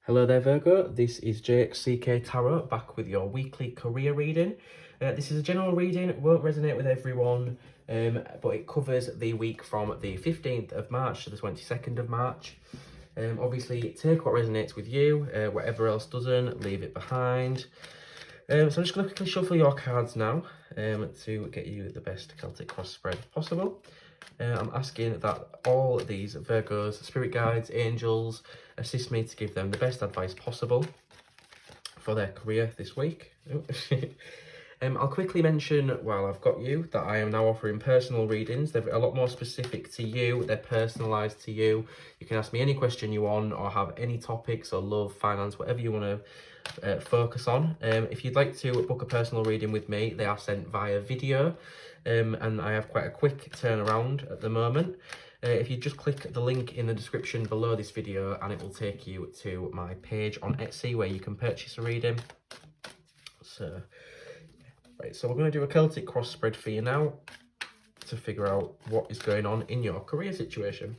Hello there Virgo, this is JXCK Tarot back with your weekly career reading. This is a general reading, it won't resonate with everyone, but it covers the week from the 15th of March to the 22nd of March. Obviously take what resonates with you, whatever else doesn't, leave it behind. So I'm just going to quickly shuffle your cards now to get you the best Celtic cross spread possible. I'm asking that all these Virgos, spirit guides, angels, assist me to give them the best advice possible for their career this week. I'll quickly mention, while I've got you, that I am now offering personal readings. They're a lot more specific to you. They're personalised to you. You can ask me any question you want or have any topics or love, finance, whatever you want to focus on. If you'd like to book a personal reading with me, they are sent via video. And I have quite a quick turnaround at the moment. If you just click the link in the description below this video and it will take you to my page on Etsy where you can purchase a reading. So, right, so we're going to do a Celtic cross spread for you now to figure out what is going on in your career situation.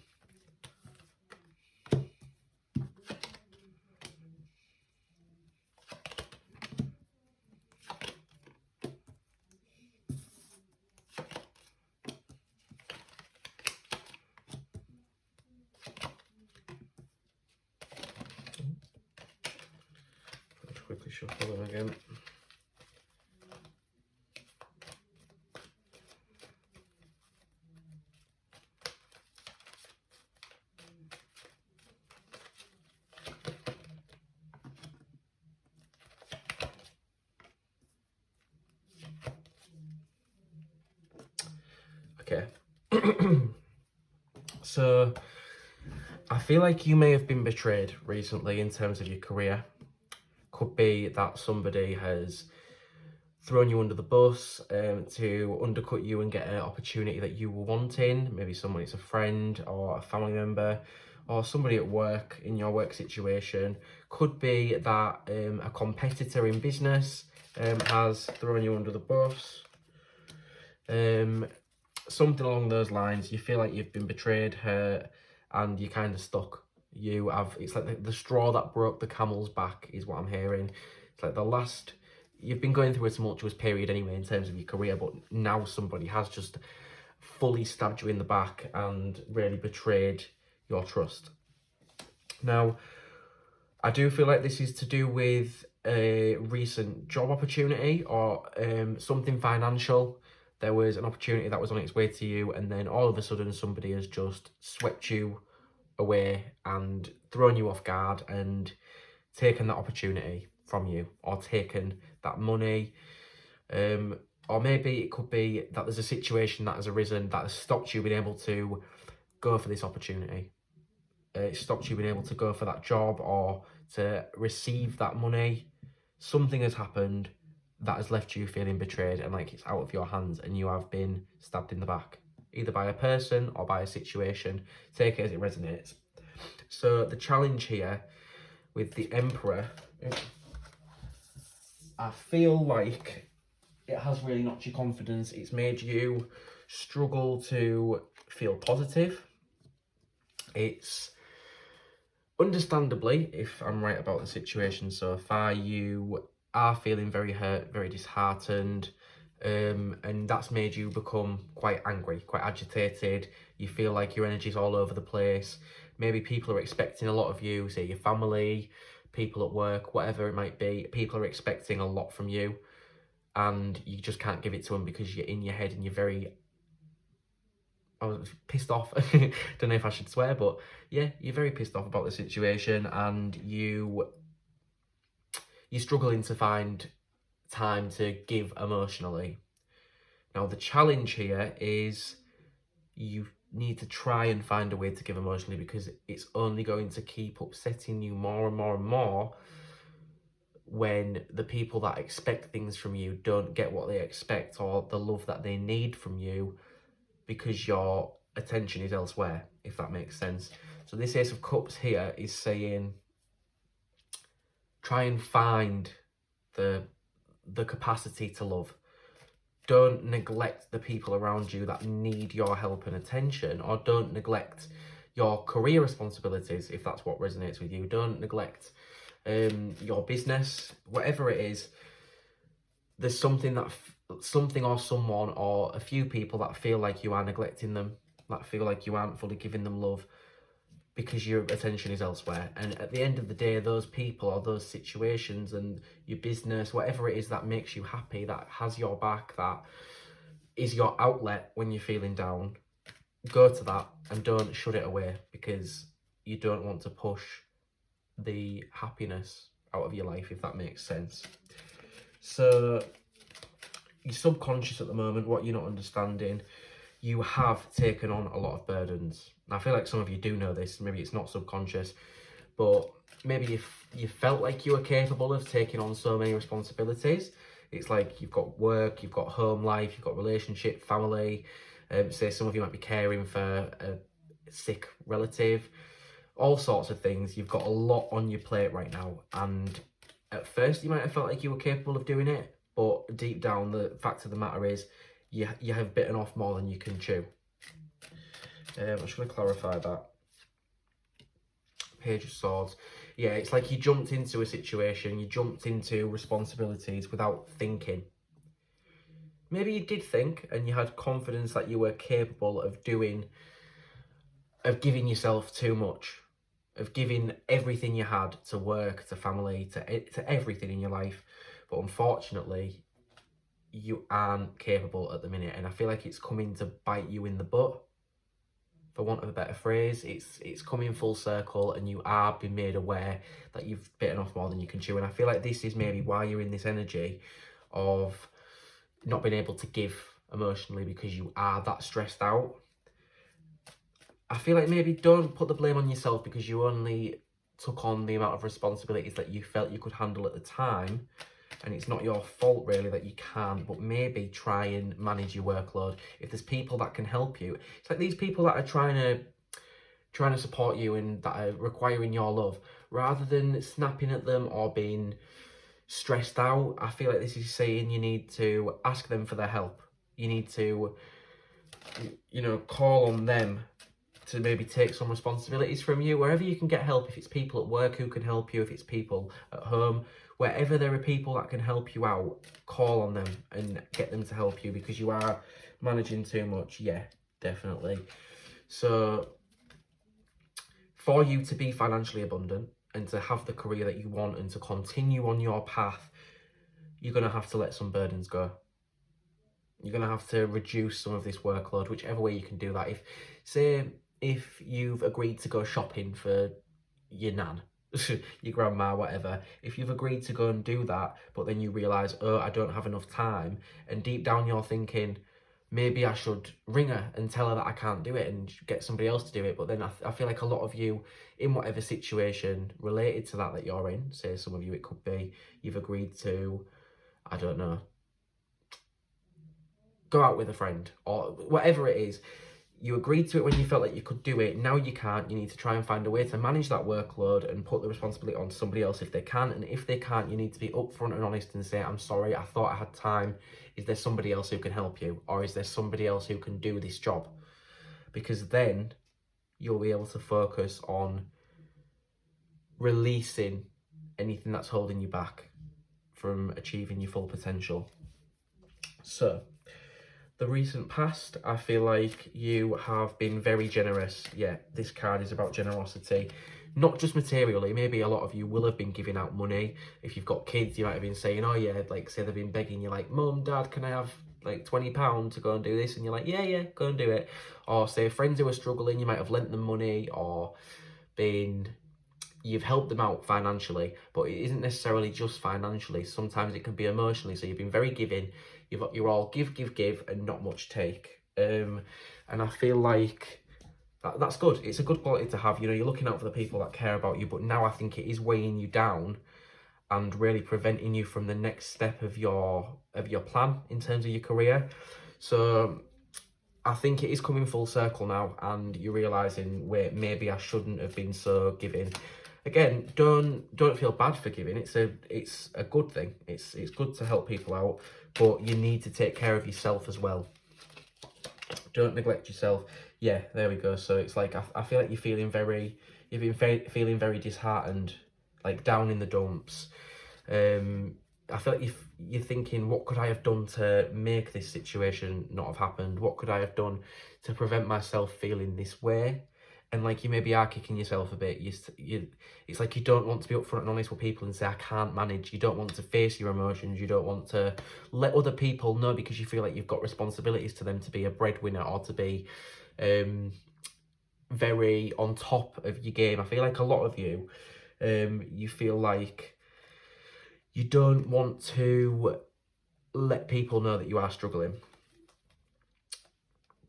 Let's quickly shuffle them again. Okay. So I feel like you may have been betrayed recently in terms of your career. Could be that somebody has thrown you under the bus to undercut you and get an opportunity that you were wanting. Maybe someone, it's a friend or a family member or somebody at work in your work situation. Could be that a competitor in business has thrown you under the bus. Something along those lines. You feel like you've been betrayed, hurt, and you're kind of stuck. It's like the straw that broke the camel's back is what I'm hearing. It's like you've been going through a tumultuous period anyway in terms of your career, but now somebody has just fully stabbed you in the back and really betrayed your trust. Now, I do feel like this is to do with a recent job opportunity or something financial. There was an opportunity that was on its way to you, and then all of a sudden somebody has just swept you away and thrown you off guard and taken that opportunity from you, or taken that money. Or maybe it could be that there's a situation that has arisen that has stopped you being able to go for this opportunity. It stopped you being able to go for that job or to receive that money. Something has happened that has left you feeling betrayed and like it's out of your hands and you have been stabbed in the back, either by a person or by a situation. Take it as it resonates. So the challenge here with the Emperor, I feel like it has really knocked your confidence. It's made you struggle to feel positive. It's understandably, if I'm right about the situation so far, you are feeling very hurt, very disheartened, and that's made you become quite angry, quite agitated. You feel like your energy's all over the place. Maybe people are expecting a lot of you, say your family, people at work, whatever it might be. People are expecting a lot from you and you just can't give it to them because you're in your head and you're very pissed off. Don't know if I should swear, but yeah, you're very pissed off about the situation and you're struggling to find time to give emotionally. Now the challenge here is you need to try and find a way to give emotionally, because it's only going to keep upsetting you more and more and more when the people that expect things from you don't get what they expect or the love that they need from you, because your attention is elsewhere, if that makes sense. So this Ace of Cups here is saying, try and find the capacity to love. Don't neglect the people around you that need your help and attention, or don't neglect your career responsibilities, if that's what resonates with you. Don't neglect your business, whatever it is. There's something or someone or a few people that feel like you are neglecting them, that feel like you aren't fully giving them love because your attention is elsewhere. And at the end of the day, those people or those situations and your business, whatever it is that makes you happy, that has your back, that is your outlet when you're feeling down, go to that and don't shut it away, because you don't want to push the happiness out of your life, if that makes sense. So your subconscious at the moment, what you're not understanding, you have taken on a lot of burdens. I feel like some of you do know this, maybe it's not subconscious, but maybe if you felt like you were capable of taking on so many responsibilities. It's like you've got work, you've got home life, you've got relationship, family. Say some of you might be caring for a sick relative, all sorts of things. You've got a lot on your plate right now, and at first you might have felt like you were capable of doing it, but deep down the fact of the matter is you have bitten off more than you can chew. I'm just going to clarify that. Page of Swords. Yeah, it's like you jumped into a situation, you jumped into responsibilities without thinking. Maybe you did think and you had confidence that you were capable of giving yourself too much, of giving everything you had to work, to family, to everything in your life. But unfortunately, you aren't capable at the minute, and I feel like it's coming to bite you in the butt, for want of a better phrase. It's coming full circle, and you are being made aware that you've bitten off more than you can chew. And I feel like this is maybe why you're in this energy of not being able to give emotionally, because you are that stressed out. I feel like maybe don't put the blame on yourself, because you only took on the amount of responsibilities that you felt you could handle at the time. And it's not your fault really that you can't, but maybe try and manage your workload. If there's people that can help you, it's like these people that are trying to support you and that are requiring your love, rather than snapping at them or being stressed out. I feel like this is saying you need to ask them for their help. You need to, call on them to maybe take some responsibilities from you, wherever you can get help. If it's people at work who can help you, if it's people at home, wherever there are people that can help you out, call on them and get them to help you, because you are managing too much. Yeah, definitely. So for you to be financially abundant and to have the career that you want and to continue on your path, you're going to have to let some burdens go. You're going to have to reduce some of this workload, whichever way you can do that. If you've agreed to go shopping for your nan, your grandma, whatever, if you've agreed to go and do that, but then you realise, oh, I don't have enough time, and deep down you're thinking, maybe I should ring her and tell her that I can't do it and get somebody else to do it. But then I feel like a lot of you, in whatever situation related to that you're in, say some of you, it could be you've agreed to, I don't know, go out with a friend or whatever it is. You agreed to it when you felt like you could do it. Now you can't. You need to try and find a way to manage that workload and put the responsibility on somebody else if they can. And if they can't, you need to be upfront and honest and say, I'm sorry, I thought I had time. Is there somebody else who can help you? Or is there somebody else who can do this job? Because then you'll be able to focus on releasing anything that's holding you back from achieving your full potential. So, the recent past, I feel like you have been very generous. Yeah, this card is about generosity, not just materially. Maybe a lot of you will have been giving out money. If you've got kids, you might have been saying, oh yeah, like say they've been begging you, like, Mum, Dad, can I have like £20 to go and do this? And you're like, yeah, go and do it. Or say friends who are struggling, you might have lent them money, or you've helped them out financially, but it isn't necessarily just financially. Sometimes it can be emotionally. So you've been very giving. You're all give, and not much take. And I feel like that's good. It's a good quality to have. You're looking out for the people that care about you, but now I think it is weighing you down and really preventing you from the next step of your plan in terms of your career. So I think it is coming full circle now, and you're realising, wait, maybe I shouldn't have been so giving. Again, don't feel bad for giving. It's a good thing. It's good to help people out, but you need to take care of yourself as well. Don't neglect yourself. Yeah, there we go. So it's like I feel like you've been feeling very disheartened, like down in the dumps. I feel like you're thinking, what could I have done to make this situation not have happened? What could I have done to prevent myself feeling this way? And like you maybe are kicking yourself a bit. It's like you don't want to be upfront and honest with people and say, I can't manage. You don't want to face your emotions. You don't want to let other people know because you feel like you've got responsibilities to them to be a breadwinner or to be very on top of your game. I feel like a lot of you, you feel like you don't want to let people know that you are struggling.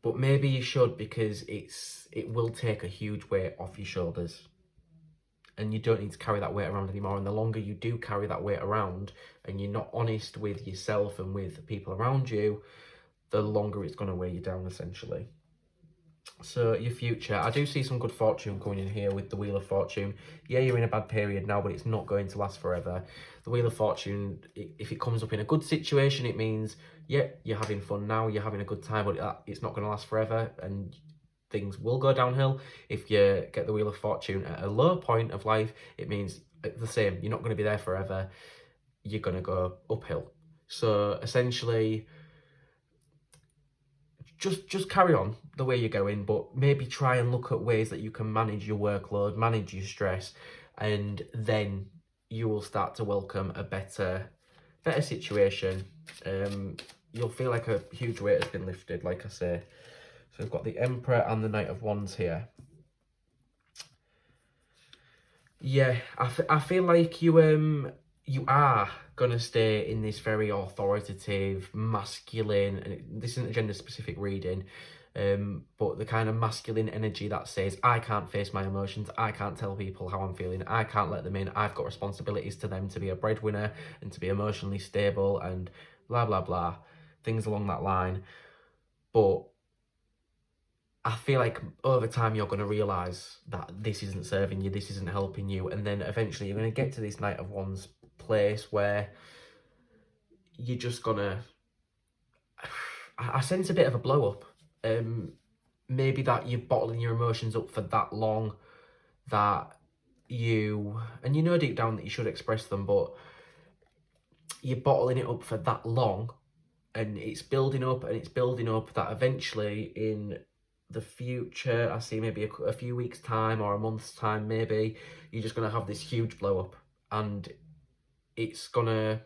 But maybe you should, because it will take a huge weight off your shoulders. And you don't need to carry that weight around anymore. And the longer you do carry that weight around and you're not honest with yourself and with the people around you, the longer it's going to weigh you down, essentially. So your future, I do see some good fortune coming in here with the Wheel of Fortune. Yeah, you're in a bad period now, but it's not going to last forever. The Wheel of Fortune, if it comes up in a good situation, it means, yeah, you're having fun now, you're having a good time, but it's not going to last forever, and things will go downhill. If you get the Wheel of Fortune at a low point of life, it means the same. You're not going to be there forever. You're going to go uphill. So essentially, just carry on the way you're going, but maybe try and look at ways that you can manage your workload, manage your stress, and then you will start to welcome a better situation. You'll feel like a huge weight has been lifted, like I say. So we've got the Emperor and the Knight of Wands here. Yeah, I feel like you are going to stay in this very authoritative, masculine, and this isn't a gender-specific reading, but the kind of masculine energy that says, I can't face my emotions, I can't tell people how I'm feeling, I can't let them in, I've got responsibilities to them to be a breadwinner and to be emotionally stable and blah, blah, blah, things along that line. But I feel like over time you're going to realise that this isn't serving you, this isn't helping you, and then eventually you're going to get to this Knight of Wands place where you're just going to... I sense a bit of a blow-up. Maybe that you're bottling your emotions up for that long, that you... And you know deep down that you should express them, but you're bottling it up for that long, and it's building up, and it's building up, that eventually in the future, I see maybe a few weeks' time or a month's time, maybe, you're just going to have this huge blow up, and it's gonna,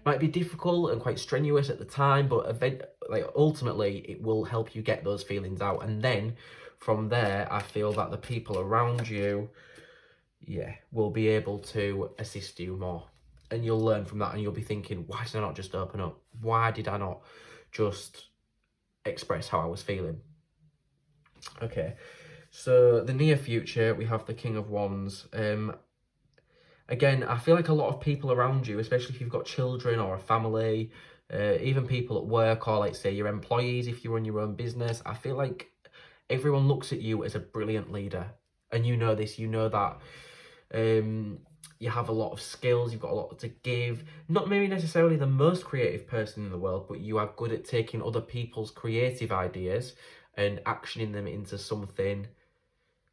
might be difficult and quite strenuous at the time, but ultimately it will help you get those feelings out. And then from there, I feel that the people around you, yeah, will be able to assist you more. And you'll learn from that, and you'll be thinking, why did I not just open up? Why did I not just express how I was feeling? Okay, so the near future, we have the King of Wands. Again, I feel like a lot of people around you, especially if you've got children or a family, even people at work, or like say your employees, if you run your own business, I feel like everyone looks at you as a brilliant leader. And you know this, you know that you have a lot of skills, you've got a lot to give. Not maybe necessarily the most creative person in the world, but you are good at taking other people's creative ideas and actioning them into something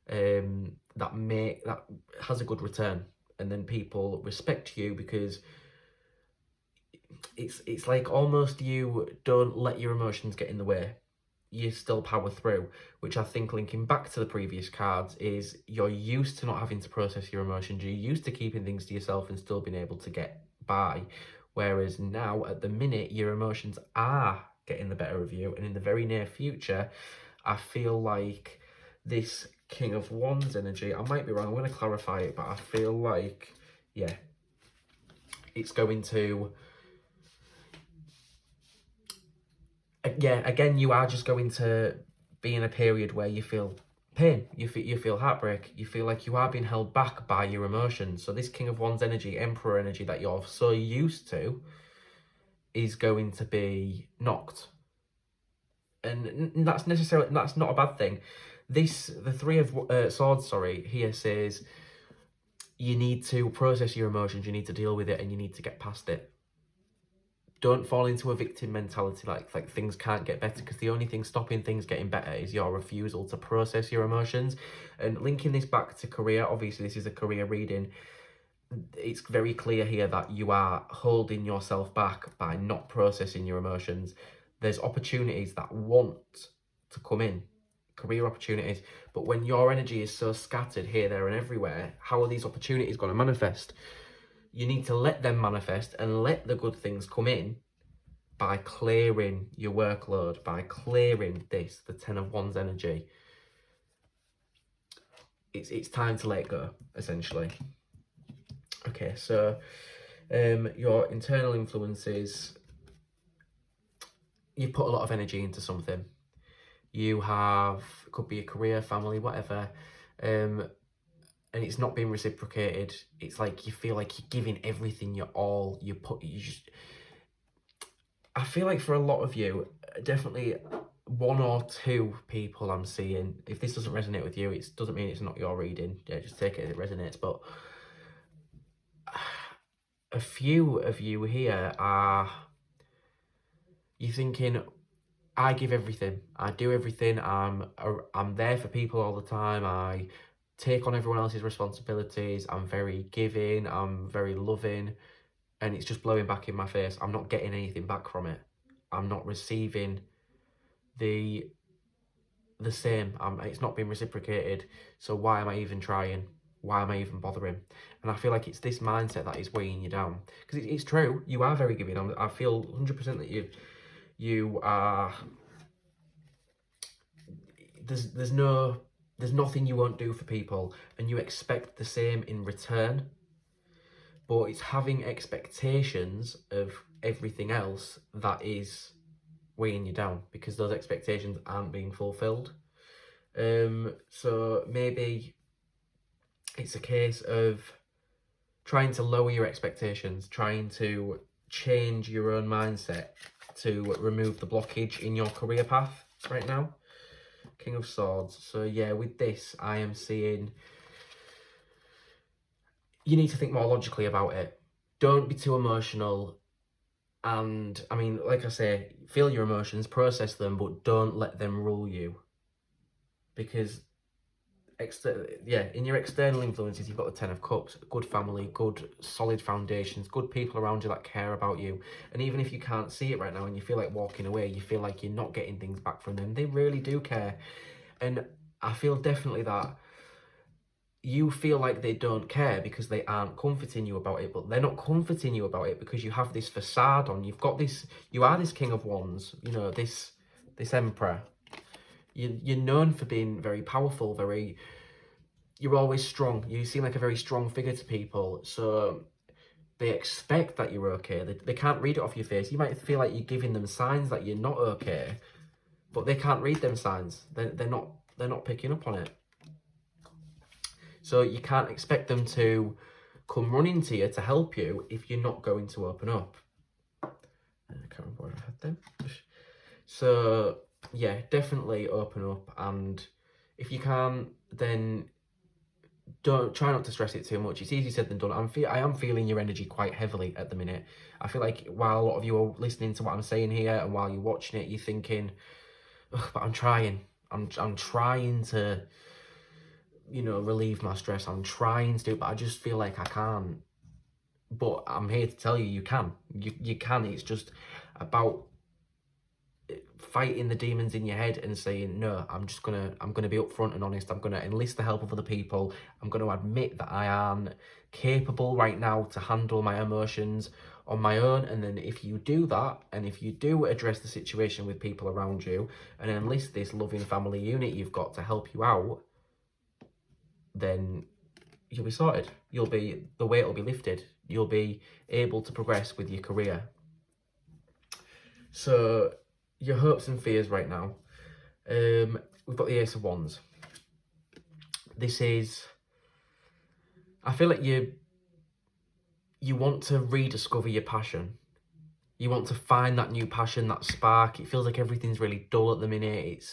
that has a good return. And then people respect you because it's like almost you don't let your emotions get in the way. You still power through, which I think, linking back to the previous cards, is you're used to not having to process your emotions. You're used to keeping things to yourself and still being able to get by. Whereas now, at the minute, your emotions are getting the better of you. And in the very near future, I feel like this King of Wands energy, I might be wrong, I'm going to clarify it, but I feel like, yeah, it's going to... Yeah, again, you are just going to be in a period where you feel pain, you feel heartbreak, you feel like you are being held back by your emotions. So this King of Wands energy, Emperor energy that you're so used to, is going to be knocked. And that's not a bad thing. The Three of Swords, here says you need to process your emotions, you need to deal with it, and you need to get past it. don't fall into a victim mentality, like things can't get better, because the only thing stopping things getting better is your refusal to process your emotions. And linking this back to career, obviously this is a career reading, it's very clear here that you are holding yourself back by not processing your emotions. There's opportunities that want to come in, career opportunities, but when your energy is so scattered here, there and everywhere, how are these opportunities going to manifest? You need to let them manifest and let the good things come in by clearing your workload, by clearing this, the 10 of Wands energy. It's time to let go, essentially. Okay, so your internal influences, you put a lot of energy into something. You have, could be a career, family, whatever, and it's not being reciprocated. It's like you feel like you're giving everything, your all. I feel like for a lot of you, definitely one or two people I'm seeing, if this doesn't resonate with you, it doesn't mean it's not your reading. Yeah, just take it as it resonates. But a few of you here are, you're thinking, I give everything, I do everything, I'm there for people all the time, I take on everyone else's responsibilities, I'm very giving, I'm very loving, and it's just blowing back in my face. I'm not getting anything back from it. I'm not receiving the same. It's not being reciprocated, so why am I even trying? Why am I even bothering? And I feel like it's this mindset that is weighing you down, because it's true, you are very giving. I feel 100% that you are, there's nothing you won't do for people, and you expect the same in return, but it's having expectations of everything else that is weighing you down, because those expectations aren't being fulfilled. So maybe it's a case of trying to lower your expectations, trying to change your own mindset to remove the blockage in your career path right now. King of Swords. So yeah, with this, I am seeing you need to think more logically about it. Don't be too emotional. And I mean, like I say, feel your emotions, process them, but don't let them rule you. Because in your external influences, you've got the 10 of Cups, good family, good solid foundations, good people around you that care about you. And even if you can't see it right now and you feel like walking away, you feel like you're not getting things back from them, they really do care. And I feel definitely that you feel like they don't care because they aren't comforting you about it, but they're not comforting you about it because you have this facade on. You've got this, you are this King of Wands, you know, this Emperor. You're known for being very powerful, you're always strong. You seem like a very strong figure to people, so they expect that you're okay. They can't read it off your face. You might feel like you're giving them signs that you're not okay, but they can't read them signs. They're not picking up on it. So you can't expect them to come running to you to help you if you're not going to open up. I can't remember what I had then. So yeah, definitely open up, and if you can, then don't try not to stress it too much. It's easier said than done. I am feeling your energy quite heavily at the minute. I feel like while a lot of you are listening to what I'm saying here, and while you're watching it, you're thinking, but I'm trying trying to, you know, relieve my stress. I'm trying to do it, but I just feel like I can't. But I'm here to tell you, you can. You can. It's just about fighting the demons in your head and saying, no, I'm gonna be upfront and honest. I'm gonna enlist the help of other people. I'm gonna admit that I aren't capable right now to handle my emotions on my own. And then if you do that, and if you do address the situation with people around you and enlist this loving family unit you've got to help you out, then you'll be sorted. The weight will be lifted. You'll be able to progress with your career. So your hopes and fears right now. We've got the Ace of Wands. This is, I feel like you want to rediscover your passion. You want to find that new passion, that spark. It feels like everything's really dull at the minute.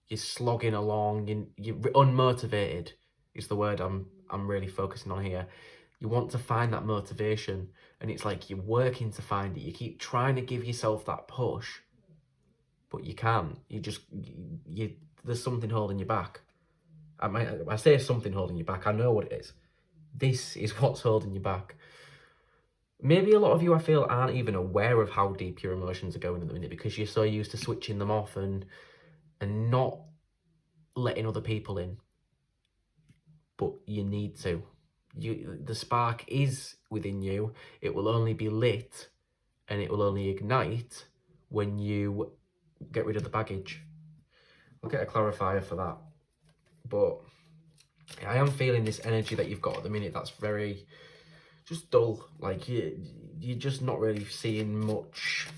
You're slogging along. You're unmotivated is the word I'm really focusing on here. You want to find that motivation, and it's like you're working to find it. You keep trying to give yourself that push, but you can't. There's something holding you back. I say something holding you back. I know what it is. This is what's holding you back. Maybe a lot of you, I feel, aren't even aware of how deep your emotions are going at the minute because you're so used to switching them off and not letting other people in. But you need to. The spark is within you. It will only be lit and it will only ignite when you get rid of the baggage. I'll get a clarifier for that. But I am feeling this energy that you've got at the minute that's very just dull. Like you're just not really seeing much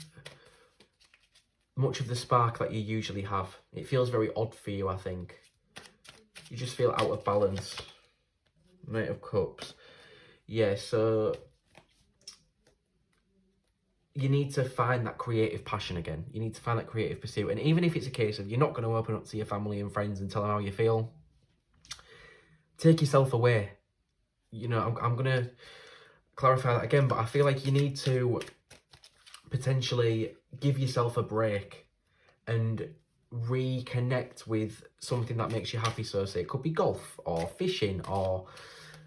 of the spark that you usually have. It feels very odd for you, I think. You just feel out of balance. Knight of Cups. Yeah, so you need to find that creative passion again. You need to find that creative pursuit. And even if it's a case of you're not going to open up to your family and friends and tell them how you feel, take yourself away. You know, I'm going to clarify that again, but I feel like you need to potentially give yourself a break and reconnect with something that makes you happy. So say it could be golf or fishing or,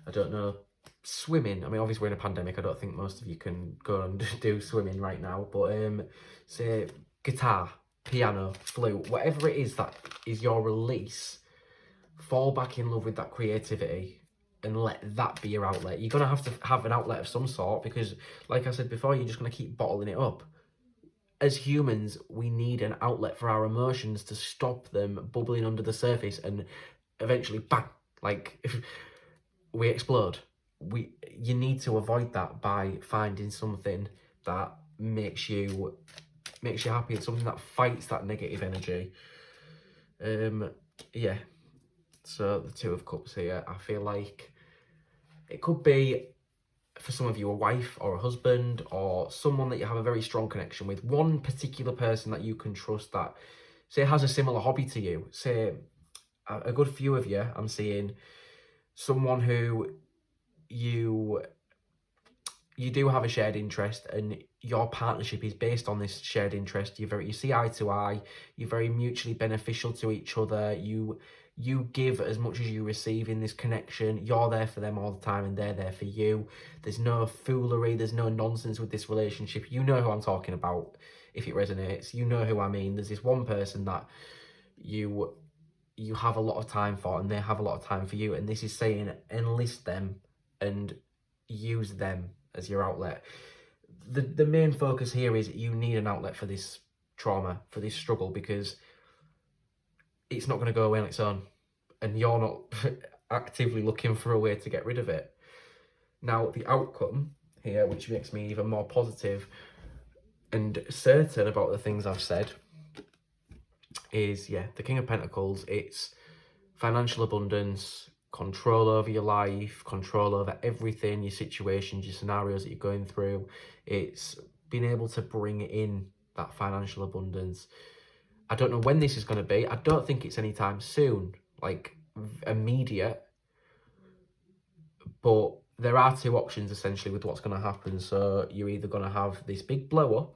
I don't know, swimming. I mean, obviously we're in a pandemic. I don't think most of you can go and do swimming right now, but say guitar, piano, flute, whatever it is that is your release, fall back in love with that creativity and let that be your outlet. You're going to have an outlet of some sort because, like I said before, you're just going to keep bottling it up. As humans, we need an outlet for our emotions to stop them bubbling under the surface and eventually, bang, like if we explode. You need to avoid that by finding something that makes you happy. It's something that fights that negative energy. Yeah. So the Two of Cups here, I feel like it could be for some of you a wife or a husband or someone that you have a very strong connection with. One particular person that you can trust that, say, has a similar hobby to you. Say a good few of you, I'm seeing someone who you do have a shared interest and your partnership is based on this shared interest. You see eye to eye, you're very mutually beneficial to each other, you give as much as you receive in this connection. You're there for them all the time and they're there for you. There's no foolery, there's no nonsense with this relationship. You know who I'm talking about if it resonates. You know who I mean. There's this one person that you have a lot of time for and they have a lot of time for you, and this is saying enlist them and use them as your outlet. The main focus here is you need an outlet for this trauma, for this struggle, because it's not going to go away on its own and you're not actively looking for a way to get rid of it. Now, the outcome here, which makes me even more positive and certain about the things I've said, is, yeah, the King of Pentacles. It's financial abundance, control over your life, control over everything, your situations, your scenarios that you're going through. It's being able to bring in that financial abundance. I don't know when this is going to be. I don't think it's anytime soon, like immediate. But there are two options essentially with what's going to happen. So you're either going to have this big blow up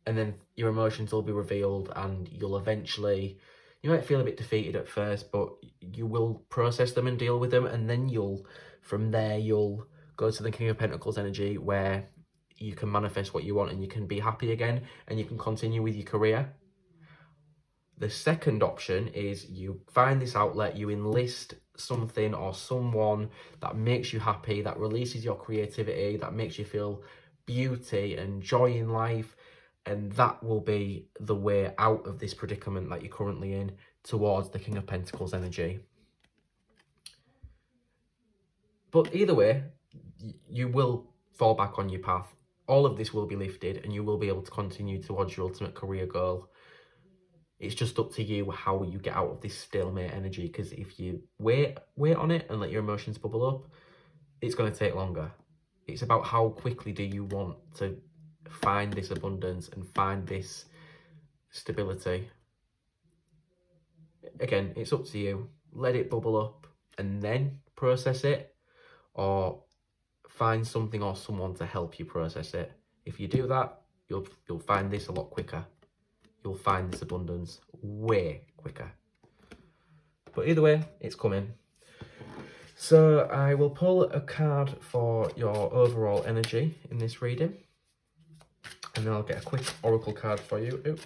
and then your emotions will be revealed and you'll eventually, you might feel a bit defeated at first, but you will process them and deal with them. And then from there, you'll go to the King of Pentacles energy where you can manifest what you want and you can be happy again and you can continue with your career. The second option is you find this outlet, you enlist something or someone that makes you happy, that releases your creativity, that makes you feel beauty and joy in life, and that will be the way out of this predicament that you're currently in towards the King of Pentacles energy. But either way, you will fall back on your path. All of this will be lifted and you will be able to continue towards your ultimate career goal. It's just up to you how you get out of this stalemate energy, because if you wait on it and let your emotions bubble up, it's going to take longer. It's about how quickly do you want to find this abundance and find this stability. Again, it's up to you. Let it bubble up and then process it, or find something or someone to help you process it. If you do that, you'll find this a lot quicker. You'll find this abundance way quicker. But either way, it's coming. So I will pull a card for your overall energy in this reading. And then I'll get a quick oracle card for you. Ooh.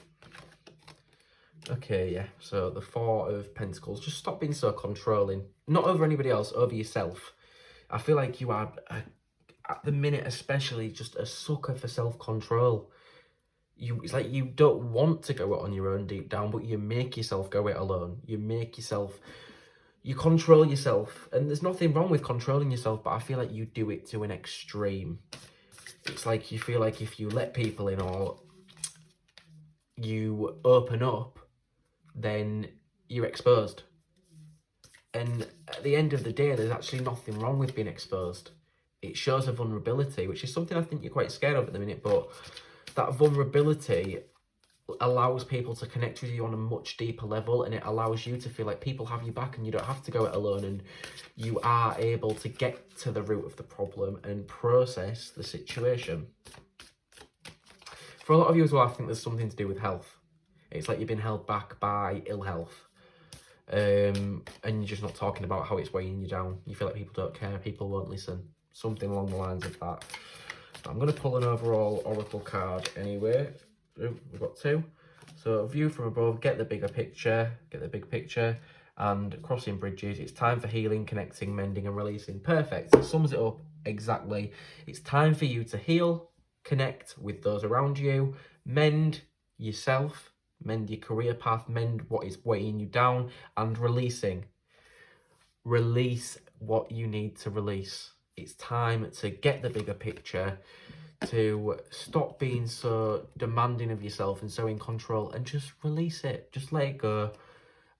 Okay, yeah. So the Four of Pentacles. Just stop being so controlling. Not over anybody else, over yourself. I feel like you are, at the minute especially, just a sucker for self-control. It's like you don't want to go it on your own deep down, but you make yourself go it alone. You control yourself. And there's nothing wrong with controlling yourself, but I feel like you do it to an extreme. It's like you feel like if you let people in or you open up, then you're exposed. And at the end of the day, there's actually nothing wrong with being exposed. It shows a vulnerability, which is something I think you're quite scared of at the minute, but that vulnerability allows people to connect with you on a much deeper level, and it allows you to feel like people have your back and you don't have to go it alone, and you are able to get to the root of the problem and process the situation. For a lot of you as well, I think there's something to do with health. It's like you've been held back by ill health. And you're just not talking about how it's weighing you down. You feel like people don't care, people won't listen. Something along the lines of that. I'm going to pull an overall oracle card anyway. Ooh, we've got two. So view from above, get the bigger picture, get the big picture, and crossing bridges. It's time for healing, connecting, mending, and releasing. Perfect. It sums it up exactly. It's time for you to heal, connect with those around you, mend yourself, mend your career path, mend what is weighing you down, and releasing. Release what you need to release. It's time to get the bigger picture, to stop being so demanding of yourself and so in control, and just release it. Just let it go,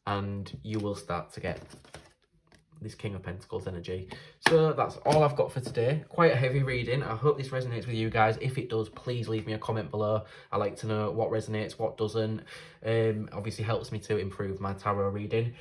and you will start to get this King of Pentacles energy. So that's all I've got for today. Quite a heavy reading. I hope this resonates with you guys. If it does, please leave me a comment below. I like to know what resonates, what doesn't. Obviously helps me to improve my tarot reading.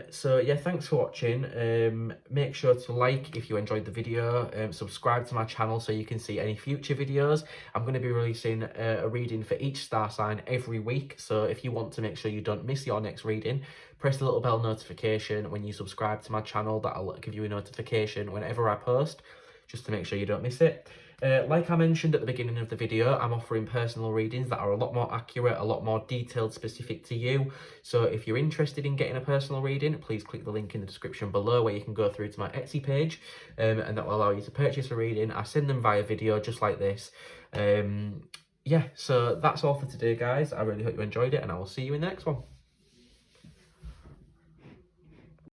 So yeah, thanks for watching. Make sure to like if you enjoyed the video. Subscribe to my channel so you can see any future videos. I'm going to be releasing a reading for each star sign every week. So if you want to make sure you don't miss your next reading, press the little bell notification when you subscribe to my channel. That'll give you a notification whenever I post, just to make sure you don't miss it. Like I mentioned at the beginning of the video, I'm offering personal readings that are a lot more accurate, a lot more detailed, specific to you. So if you're interested in getting a personal reading, please click the link in the description below where you can go through to my Etsy page, and that will allow you to purchase a reading. I send them via video just like this. Yeah, so that's all for today, guys. I really hope you enjoyed it, and I will see you in the next one.